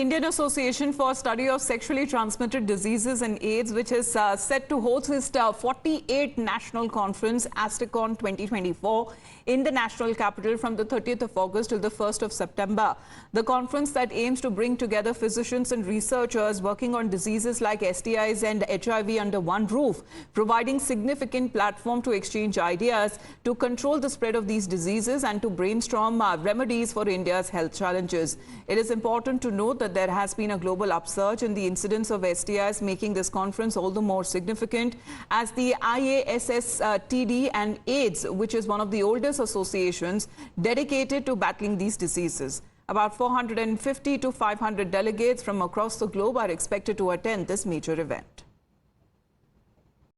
The Indian Association for Study of Sexually Transmitted Diseases and AIDS, which is set to host its 48th National Conference, ASTICON 2024, in the national capital from the 30th of August till the 1st of September. The conference that aims to bring together physicians and researchers working on diseases like STIs and HIV under one roof, providing significant platform to exchange ideas to control the spread of these diseases and to brainstorm remedies for India's health challenges. It is important to note that there has been a global upsurge in the incidence of STIs, making this conference all the more significant as the IASSTD and AIDS, which is one of the oldest associations dedicated to battling these diseases. About 450 to 500 delegates from across the globe are expected to attend this major event.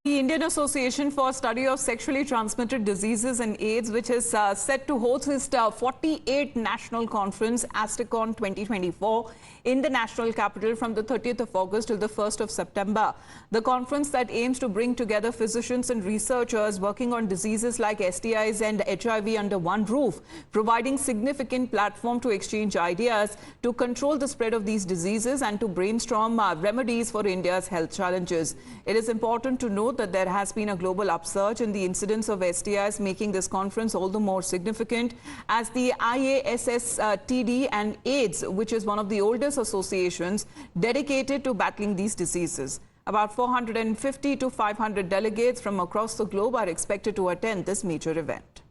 The Indian Association for Study of Sexually Transmitted Diseases and AIDS, which is set to host its 48th National Conference, ASTICON 2024, in the national capital from the 30th of August till the 1st of September. The conference that aims to bring together physicians and researchers working on diseases like STIs and HIV under one roof, providing significant platform to exchange ideas to control the spread of these diseases and to brainstorm remedies for India's health challenges. It is important to note that there has been a global upsurge in the incidence of STIs, making this conference all the more significant as the IASSTD and AIDS, which is one of the oldest associations dedicated to battling these diseases. About 450 to 500 delegates from across the globe are expected to attend this major event.